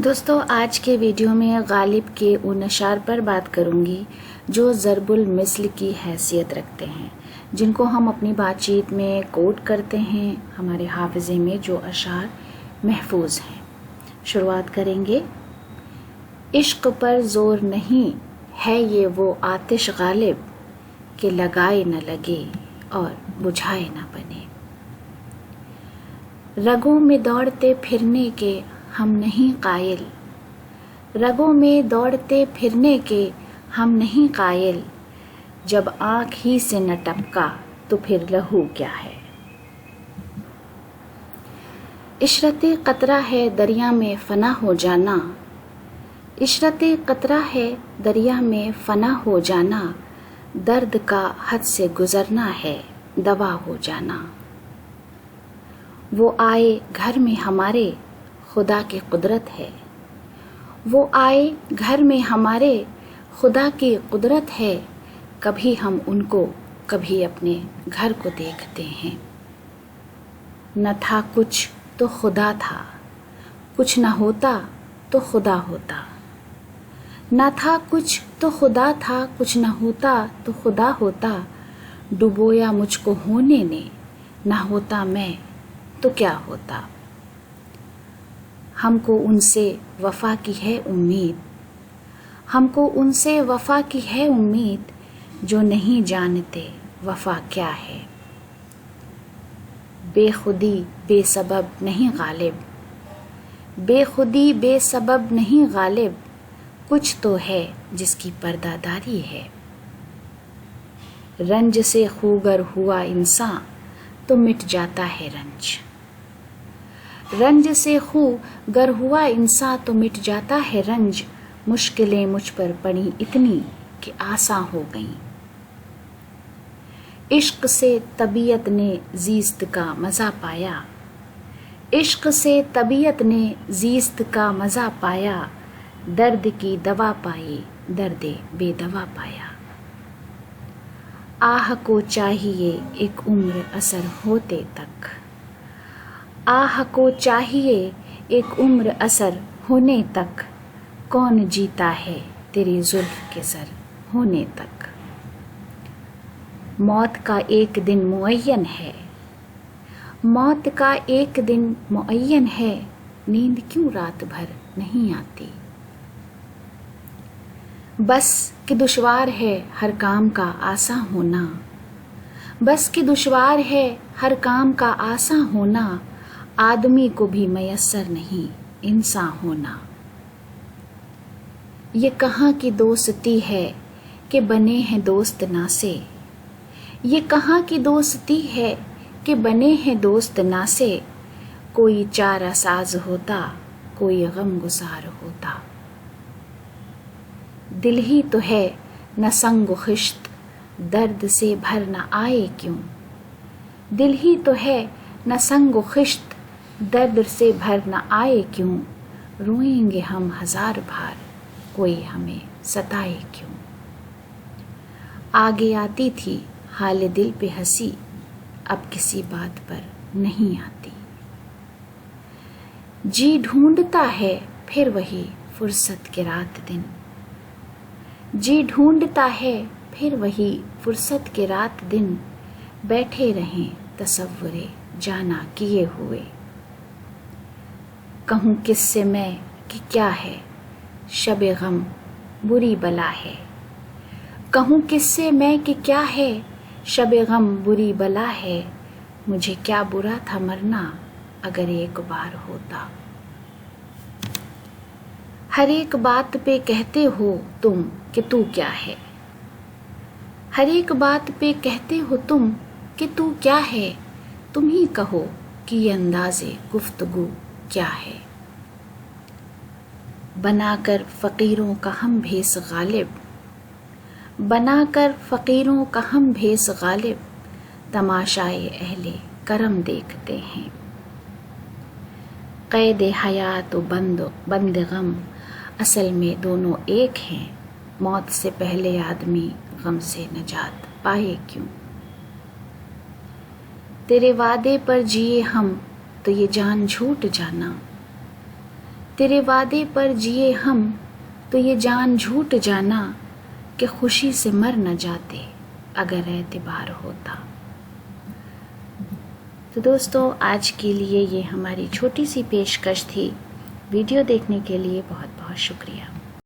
دوستو آج کے ویڈیو میں غالب کے ان اشعار پر بات کروں گی جو ضرب المثل کی حیثیت رکھتے ہیں، جن کو ہم اپنی بات چیت میں کوٹ کرتے ہیں، ہمارے حافظے میں جو اشعار محفوظ ہیں۔ شروعات کریں گے۔ عشق پر زور نہیں ہے یہ وہ آتش غالب کہ لگائے نہ لگے اور بجھائے نہ بنے۔ رگوں میں دوڑتے پھرنے کے ہم نہیں قائل، رگوں میں دوڑتے پھرنے کے ہم نہیں قائل، جب آنکھ ہی سے نہ ٹپکا تو پھر لہو کیا ہے۔ عشرت قطرہ ہے دریا میں فنا ہو جانا، عشرت قطرہ ہے دریا میں فنا ہو جانا، درد کا حد سے گزرنا ہے دوا ہو جانا۔ وہ آئے گھر میں ہمارے خدا کی قدرت ہے، وہ آئے گھر میں ہمارے خدا کی قدرت ہے، کبھی ہم ان کو کبھی اپنے گھر کو دیکھتے ہیں۔ نہ تھا کچھ تو خدا تھا، کچھ نہ ہوتا تو خدا ہوتا، نہ تھا کچھ تو خدا تھا، کچھ نہ ہوتا تو خدا ہوتا، ڈبویا مجھ کو ہونے نے، نہ ہوتا میں تو کیا ہوتا۔ ہم کو ان سے وفا کی ہے امید، ہم کو ان سے وفا کی ہے امید، جو نہیں جانتے وفا کیا ہے۔ بے خودی بے سبب نہیں غالب، بے خودی بے سبب نہیں غالب، کچھ تو ہے جس کی پردہ داری ہے۔ رنج سے خوگر ہوا انسان تو مٹ جاتا ہے رنج، رنج سے خوگر ہوا انسان تو مٹ جاتا ہے رنج، مشکلیں مجھ پر پڑی اتنی کہ آساں ہو گئیں۔ عشق سے طبیعت نے زیست کا مزہ پایا، عشق سے طبیعت نے زیست کا مزہ پایا، درد کی دوا پائی درد بے دوا پایا۔ آہ کو چاہیے ایک عمر اثر ہوتے تک، آہ کو چاہیے ایک عمر اثر ہونے تک، کون جیتا ہے تیری زلف کے زر ہونے تک۔ موت کا ایک دن معین ہے، موت کا ایک دن معین ہے، نیند کیوں رات بھر نہیں آتی۔ بس کہ دشوار ہے ہر کام کا آساں ہونا، بس کہ دشوار ہے ہر کام کا آساں ہونا، آدمی کو بھی میسر نہیں انسان ہونا۔ یہ کہاں کی دوستی ہے کہ بنے ہیں دوست ناسے، یہ کہاں کی دوستی ہے کہ بنے ہیں دوست ناسے، کوئی چارہ ساز ہوتا کوئی غم گسار ہوتا۔ دل ہی تو ہے نہ سنگ و خشت درد سے بھر نہ آئے کیوں، دل ہی تو ہے نہ سنگ و خشت درد سے بھر نہ آئے کیوں، روئیں گے ہم ہزار بار کوئی ہمیں ستائے کیوں۔ آگے آتی تھی حال دل پہ ہنسی، اب کسی بات پر نہیں آتی۔ جی ڈھونڈتا ہے پھر وہی فرصت کے رات دن، جی ڈھونڈتا ہے پھر وہی فرصت کے رات دن، بیٹھے رہیں تصور جانا کیے ہوئے۔ کہوں کس سے میں کہ کیا ہے شب غم بری بلا ہے، کہوں کس سے میں کہ کیا ہے شب غم بری بلا ہے، مجھے کیا برا تھا مرنا اگر ایک بار ہوتا۔ ہر ایک بات پہ کہتے ہو تم کہ تو کیا ہے، ہر ایک بات پہ کہتے ہو تم کہ تو کیا ہے، تم ہی کہو کہ یہ انداز گفتگو کیا ہے۔ بنا کر فقیروں کا ہم بھیس غالب، بنا کر فقیروں کا ہم بھیس غالب، تماشائے اہل کرم دیکھتے ہیں۔ قید حیات و بند غم اصل میں دونوں ایک ہیں، موت سے پہلے آدمی غم سے نجات پائے کیوں۔ تیرے وعدے پر جیے ہم تو یہ جان جھوٹ جانا، تیرے وعدے پر جیے ہم تو یہ جان جھوٹ جانا کہ خوشی سے مر نہ جاتے اگر اعتبار ہوتا۔ تو دوستو آج کے لیے یہ ہماری چھوٹی سی پیشکش تھی۔ ویڈیو دیکھنے کے لیے بہت بہت شکریہ۔